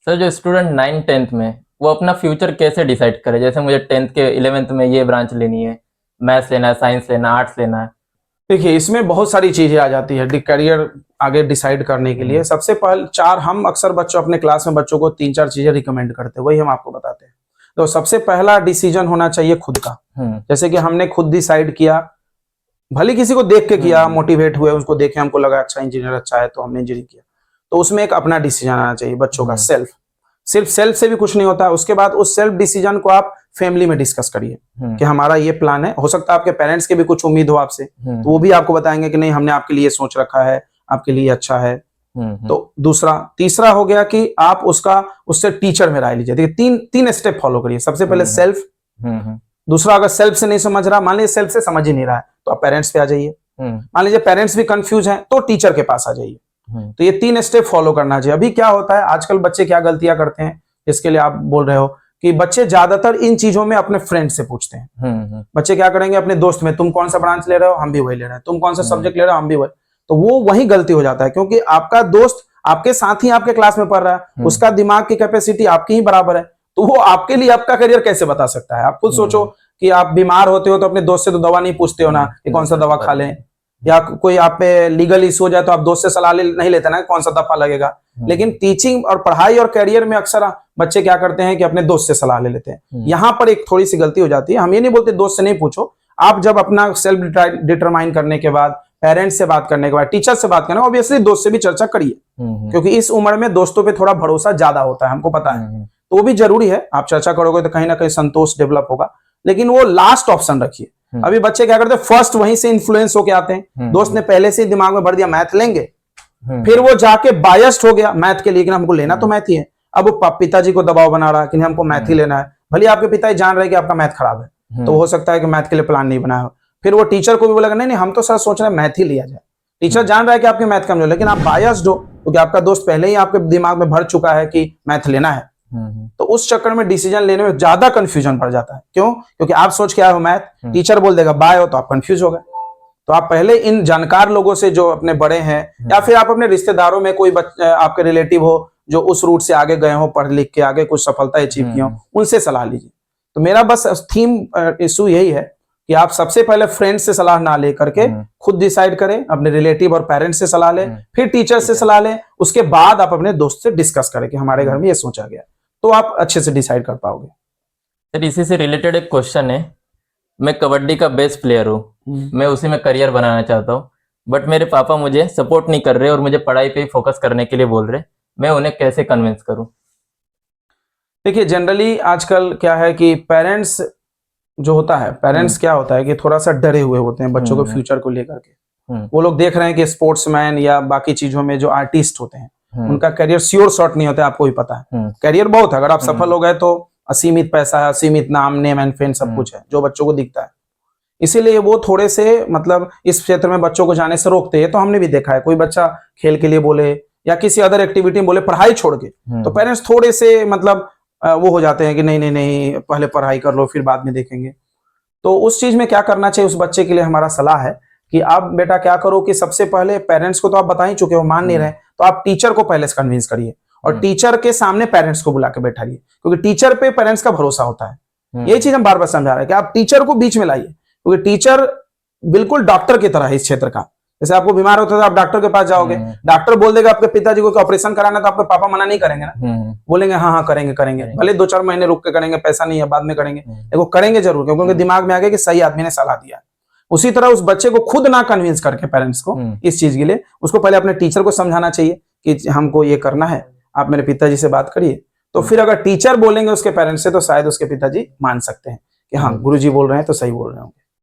Sir जो student 9th-10th में वो अपना फ्यूचर कैसे डिसाइड करे? जैसे मुझे 10th के 11th में ये ब्रांच लेनी है, मैथ्स लेना है, साइंस लेना है, आर्ट्स लेना है। देखिए, इसमें बहुत सारी चीजें आ जाती है करियर आगे डिसाइड करने के लिए। सबसे पहले हम अक्सर बच्चों अपने क्लास में बच्चों को 3-4 चीजें रिकमेंड करते हैं, वही हम आपको बताते हैं। तो सबसे पहला डिसीजन होना चाहिए खुद का। जैसे कि हमने खुद डिसाइड किया, भले किसी को देख के किया, मोटिवेट हुए, उसको देखे हमको लगा अच्छा इंजीनियर अच्छा है तो हमने इंजीनियरिंग किया। तो उसमें एक अपना डिसीजन आना चाहिए बच्चों का, सिर्फ सेल्फ से भी कुछ नहीं होता। उसके बाद उस सेल्फ डिसीजन को आप फैमिली में डिस्कस करिए कि हमारा ये प्लान है। हो सकता है आपके पेरेंट्स के भी कुछ उम्मीद हो आपसे, तो वो भी आपको बताएंगे कि नहीं हमने आपके लिए सोच रखा है, आपके लिए अच्छा है। तो तीसरा हो गया कि आप उससे टीचर में राय लीजिए। देखिए तीन स्टेप फॉलो करिए। सबसे पहले सेल्फ, दूसरा अगर सेल्फ से नहीं समझ रहा, मान लीजिए सेल्फ से समझ ही नहीं रहा है, तो आप पेरेंट्स पे आ जाइए। मान लीजिए पेरेंट्स भी कंफ्यूज हैं तो टीचर के पास आ जाइए। तो ये 3 स्टेप फॉलो करना चाहिए। अभी क्या होता है आजकल बच्चे क्या गलतियां करते हैं, इसके लिए आप बोल रहे हो कि बच्चे ज्यादातर इन चीजों में अपने फ्रेंड से पूछते हैं। बच्चे क्या करेंगे अपने दोस्त में, तुम कौन सा ब्रांच ले रहे हो, हम भी वही ले रहे हैं, तुम कौन सा सब्जेक्ट ले रहे हो, हम भी वही। तो वो वही गलती हो जाता है, क्योंकि आपका दोस्त आपके साथ ही आपके क्लास में पढ़ रहा है, उसका दिमाग की कैपेसिटी आपकी ही बराबर है, तो वो आपके लिए आपका करियर कैसे बता सकता है। आप खुद सोचो कि आप बीमार होते हो तो अपने दोस्त से तो दवा नहीं पूछते हो ना कि कौन सा दवा खा लें, या कोई आप पे लीगल इशू हो जाए तो आप दोस्त से सलाह नहीं लेते ना कौन सा दफा लगेगा। लेकिन टीचिंग और पढ़ाई और करियर में अक्सर बच्चे क्या करते हैं कि अपने दोस्त से सलाह ले लेते हैं। यहां पर एक थोड़ी सी गलती हो जाती है। हम ये नहीं बोलते दोस्त से नहीं पूछो, आप जब अपना सेल्फ डिटरमाइन करने के बाद, पेरेंट्स से बात करने के बाद, टीचर से बात करना, ऑब्वियसली दोस्त से भी चर्चा करिए, क्योंकि इस उम्र में दोस्तों पे थोड़ा भरोसा ज्यादा होता है, हमको पता है। तो वो भी जरूरी है, आप चर्चा करोगे तो कहीं ना कहीं संतोष डेवलप होगा, लेकिन वो लास्ट ऑप्शन रखिए। अभी बच्चे क्या करते हैं, फर्स्ट वहीं से इन्फ्लुएंस होके आते हैं, दोस्त ने पहले से दिमाग में भर दिया मैथ लेंगे, फिर वो जाके बायस्ड हो गया मैथ के लिए कि हमको लेना तो मैथ ही है। अब वो पिताजी को दबाव बना रहा है कि हमको मैथ ही लेना है, भले आपके पिताजी जान रहे हैं कि आपका मैथ खराब है, तो हो सकता है कि मैथ के लिए प्लान नहीं बनाया हो। फिर वो टीचर को भी बोलेगा नहीं हम तो सर सोच रहे हैं मैथ ही लिया जाए। टीचर जान रहा है कि आपके मैथ कमजोर, लेकिन आप बायस्ड हो क्योंकि आपका दोस्त पहले ही आपके दिमाग में भर चुका है कि मैथ लेना है। तो उस चक्कर में डिसीजन लेने में ज्यादा कंफ्यूजन पड़ जाता है। क्यों? क्योंकि आप सोच के आए हो मैथ, टीचर बोल देगा बाय हो, तो आप कंफ्यूज हो गए। तो आप पहले इन जानकार लोगों से, जो अपने बड़े हैं, या फिर आप अपने रिश्तेदारों में कोई आपके रिलेटिव हो जो उस रूट से आगे गए हो, पढ़ लिख के आगे कुछ सफलता अचीव की हो, उनसे सलाह लीजिए। तो मेरा बस थीम इशू यही है कि आप सबसे पहले फ्रेंड से सलाह ना ले करके खुद डिसाइड करें, अपने रिलेटिव और पेरेंट्स से सलाह लें, फिर टीचर से सलाह लें, उसके बाद आप अपने दोस्त से डिस्कस करें कि हमारे घर में ये सोचा गया, तो आप अच्छे से डिसाइड कर पाओगे। सर इसी से रिलेटेड एक क्वेश्चन है, मैं कबड्डी का बेस्ट प्लेयर हूँ, मैं उसी में करियर बनाना चाहता हूँ, बट मेरे पापा मुझे सपोर्ट नहीं कर रहे और मुझे पढ़ाई पे ही फोकस करने के लिए बोल रहे, मैं उन्हें कैसे कन्विंस करूँ? देखिए जनरली आजकल क्या है कि पेरेंट्स जो होता है, पेरेंट्स क्या होता है कि थोड़ा सा डरे हुए होते हैं बच्चों को फ्यूचर को लेकर के। वो लोग देख रहे हैं कि स्पोर्ट्समैन या बाकी चीजों में जो आर्टिस्ट होते हैं, उनका करियर श्योर शॉट नहीं होता, आपको भी पता है। करियर बहुत है, अगर आप सफल हो गए तो असीमित पैसा है, असीमित नाम, नेम एंड फेम सब कुछ है जो बच्चों को दिखता है। इसीलिए वो थोड़े से मतलब इस क्षेत्र में बच्चों को जाने से रोकते हैं। तो हमने भी देखा है, कोई बच्चा खेल के लिए बोले या किसी अदर एक्टिविटी में बोले पढ़ाई छोड़ के, तो पेरेंट्स थोड़े से मतलब वो हो जाते हैं कि नहीं नहीं नहीं पहले पढ़ाई कर लो फिर बाद में देखेंगे। तो उस चीज में क्या करना चाहिए, उस बच्चे के लिए हमारा सलाह है कि आप बेटा क्या करो कि सबसे पहले पेरेंट्स को तो आप बता ही चुके हो, मान नहीं रहे, तो आप टीचर को पहले से कन्विंस करिए और टीचर के सामने पेरेंट्स को बुला के बैठाइए, क्योंकि टीचर पे पेरेंट्स का भरोसा होता है। यही चीज हम बार बार समझा रहे हैं कि आप टीचर को बीच में लाइए, क्योंकि टीचर बिल्कुल डॉक्टर की तरह है इस क्षेत्र का। जैसे आपको बीमार होता है तो आप डॉक्टर के पास जाओगे, डॉक्टर बोल देगा आपके पिताजी को ऑपरेशन कराना, तो आपके पापा मना नहीं करेंगे ना, बोलेंगे हाँ हाँ करेंगे करेंगे, भले 2-4 महीने रुक के करेंगे, पैसा नहीं है बाद में करेंगे, लेकिन करेंगे जरूर, क्योंकि उनके दिमाग में आ गया कि सही आदमी ने सलाह दिया। उसी तरह उस बच्चे को खुद ना कन्विंस करके पेरेंट्स को इस चीज के लिए, उसको पहले अपने टीचर को समझाना चाहिए कि हमको ये करना है, आप मेरे पिताजी से बात करिए। तो फिर अगर टीचर बोलेंगे उसके पेरेंट्स से, तो शायद उसके पिताजी मान सकते हैं कि हाँ गुरुजी बोल रहे हैं तो सही बोल रहे होंगे।